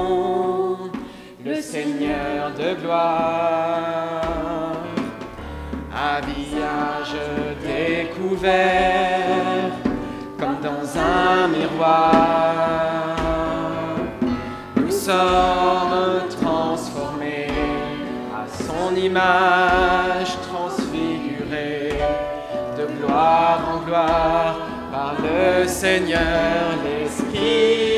le Seigneur de gloire, à visage découvert, comme dans un miroir, nous sommes transformés à son image, transfigurés de gloire en gloire par le Seigneur l'Esprit.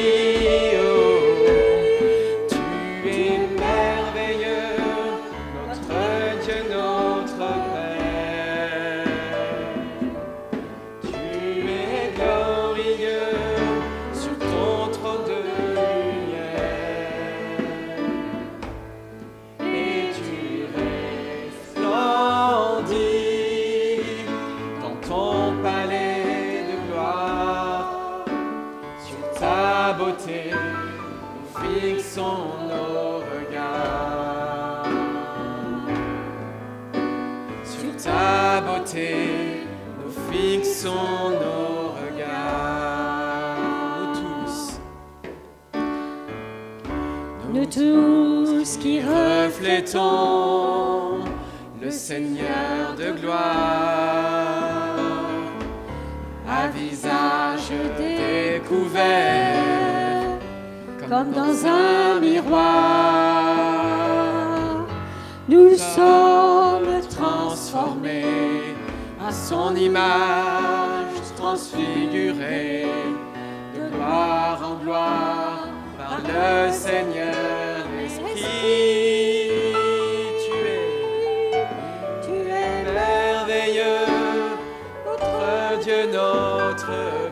Nous fixons nos regards, nous tous qui reflétons le Seigneur de gloire, à visage découvert, comme dans un miroir, nous sommes transformés à son image, transfigurée de gloire en gloire par le Seigneur l'Esprit. Tu es merveilleux, notre Dieu, notre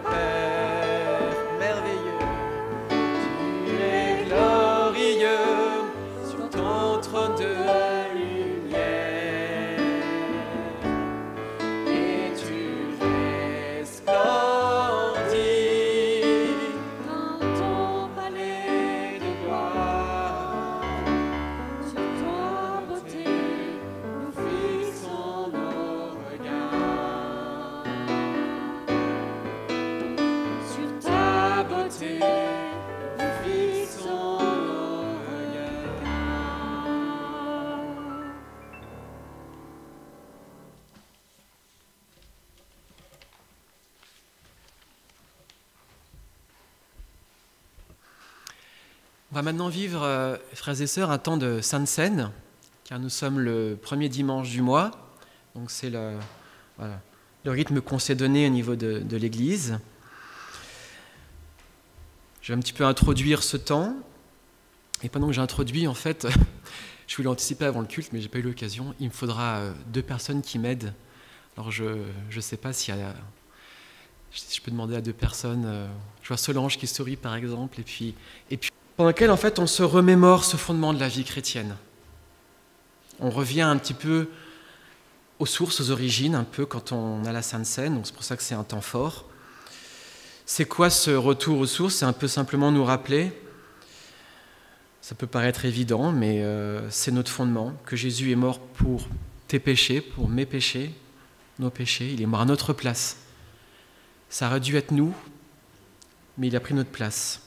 Père, merveilleux. Tu es glorieux sur ton trône de On va maintenant vivre, frères et sœurs, un temps de Sainte Seine, car nous sommes le premier dimanche du mois, donc c'est le rythme qu'on s'est donné au niveau de l'Église. Je vais un petit peu introduire ce temps, et pendant que j'introduis, en fait, je voulais anticiper avant le culte, mais je n'ai pas eu l'occasion, il me faudra 2 personnes qui m'aident. Alors je ne sais pas si je peux demander à 2 personnes, je vois Solange qui sourit par exemple, et puis pendant lequel en fait on se remémore ce fondement de la vie chrétienne. On revient un petit peu aux sources, aux origines, un peu quand on a la Sainte Seine, donc c'est pour ça que c'est un temps fort. C'est quoi ce retour aux sources? C'est un peu simplement nous rappeler, ça peut paraître évident, mais c'est notre fondement, que Jésus est mort pour tes péchés, pour mes péchés, nos péchés, il est mort à notre place. Ça aurait dû être nous, mais il a pris notre place.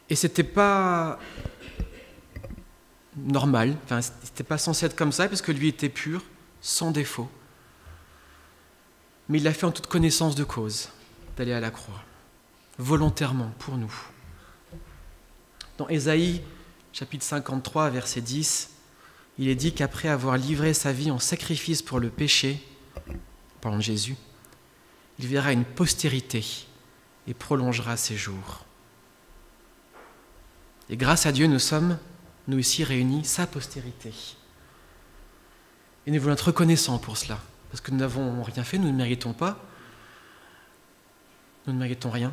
Et c'était pas normal, enfin, c'était pas censé être comme ça, parce que lui était pur, sans défaut. Mais il l'a fait en toute connaissance de cause, d'aller à la croix, volontairement, pour nous. Dans Ésaïe, chapitre 53, verset 10, il est dit qu'après avoir livré sa vie en sacrifice pour le péché, parlant de Jésus, il verra une postérité et prolongera ses jours. Et grâce à Dieu, nous sommes, nous ici réunis, sa postérité. Et nous voulons être reconnaissants pour cela, parce que nous n'avons rien fait, nous ne méritons pas, nous ne méritons rien.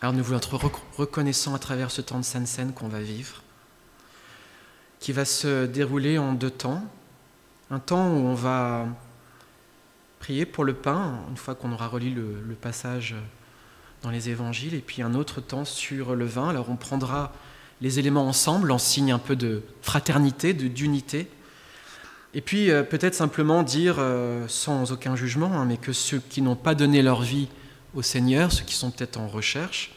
Alors nous voulons être reconnaissants à travers ce temps de Sainte Seine qu'on va vivre, qui va se dérouler en 2 temps. Un temps où on va prier pour le pain, une fois qu'on aura relu le passage dans les évangiles, et puis un autre temps sur le vin. Alors on prendra les éléments ensemble, en signe un peu de fraternité, d'unité. Et puis peut-être simplement dire, sans aucun jugement, mais que ceux qui n'ont pas donné leur vie au Seigneur, ceux qui sont peut-être en recherche,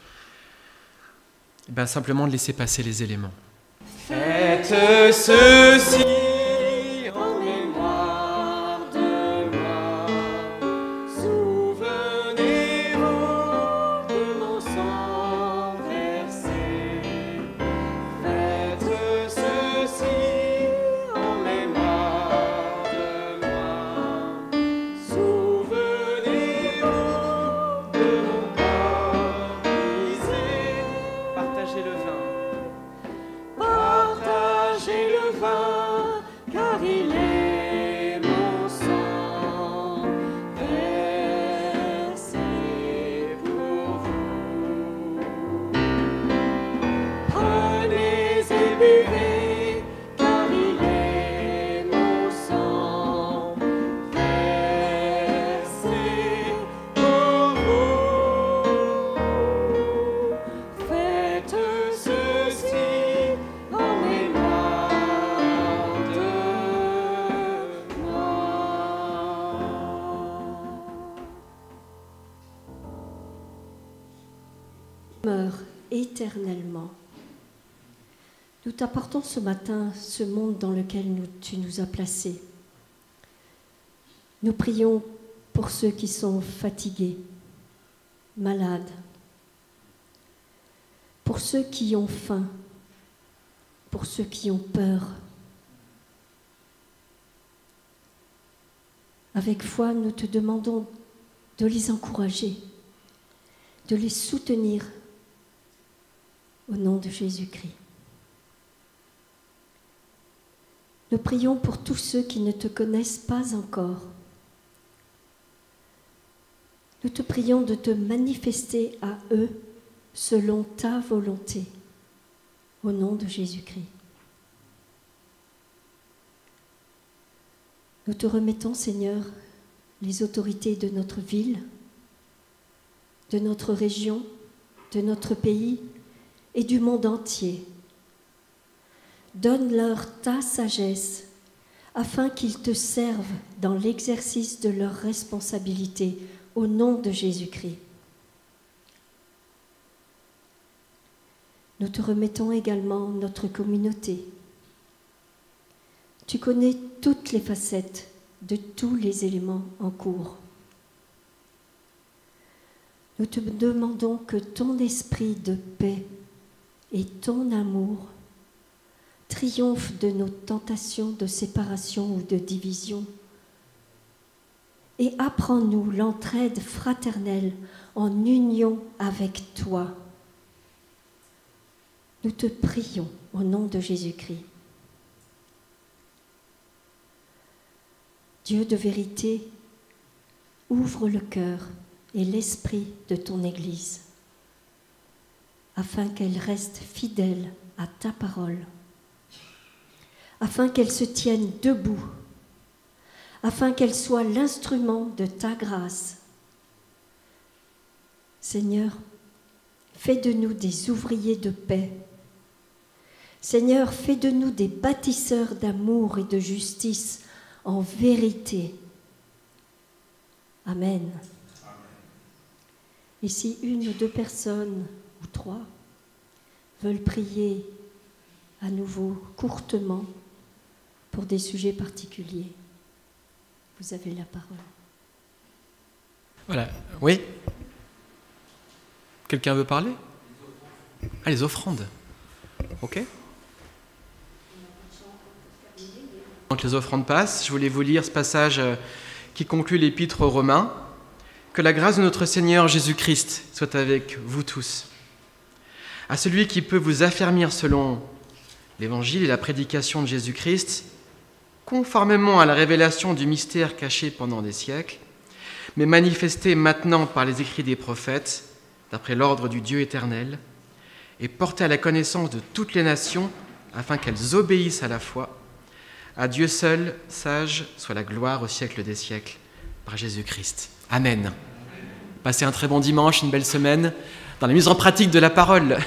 simplement de laisser passer les éléments. Faites ceci en mémoire de moi. Souvenez-vous de mon sang versé. Faites ceci en mémoire de moi. Souvenez-vous de mon corps brisé. Partagez le vin. Partagez le vin, car il est mon sang versé pour vous. Prenez et buvez, car il est mon sang versé pour vous. Faites ceci en mémoire de moi. Demeure éternellement. Nous t'apportons ce matin ce monde dans lequel tu nous as placés. Nous prions pour ceux qui sont fatigués, malades, pour ceux qui ont faim, pour ceux qui ont peur. Avec foi, nous te demandons de les encourager, de les soutenir au nom de Jésus-Christ. Nous prions pour tous ceux qui ne te connaissent pas encore. Nous te prions de te manifester à eux selon ta volonté, au nom de Jésus-Christ. Nous te remettons, Seigneur, les autorités de notre ville, de notre région, de notre pays et du monde entier. Donne-leur ta sagesse afin qu'ils te servent dans l'exercice de leurs responsabilités au nom de Jésus-Christ. Nous te remettons également notre communauté. Tu connais toutes les facettes de tous les éléments en cours. Nous te demandons que ton esprit de paix et ton amour triomphe de nos tentations de séparation ou de division et apprends-nous l'entraide fraternelle en union avec toi. Nous te prions au nom de Jésus-Christ. Dieu de vérité, ouvre le cœur et l'esprit de ton Église, afin qu'elle reste fidèle à ta parole, afin qu'elle se tienne debout, afin qu'elle soit l'instrument de ta grâce. Seigneur, fais de nous des ouvriers de paix. Seigneur, fais de nous des bâtisseurs d'amour et de justice en vérité. Amen. Et si 1 ou 2 personnes, ou 3, veulent prier à nouveau, courtement, pour des sujets particuliers, vous avez la parole. Voilà, oui. Quelqu'un veut parler? Ah, les offrandes. Ok. Donc les offrandes passent, je voulais vous lire ce passage qui conclut l'épître aux Romains. Que la grâce de notre Seigneur Jésus-Christ soit avec vous tous. à celui qui peut vous affermir selon l'Évangile et la prédication de Jésus-Christ, conformément à la révélation du mystère caché pendant des siècles, mais manifesté maintenant par les écrits des prophètes, d'après l'ordre du Dieu éternel, et porté à la connaissance de toutes les nations, afin qu'elles obéissent à la foi. À Dieu seul, sage, soit la gloire au siècle des siècles, par Jésus-Christ. Amen. Passez un très bon dimanche, une belle semaine, dans la mise en pratique de la parole.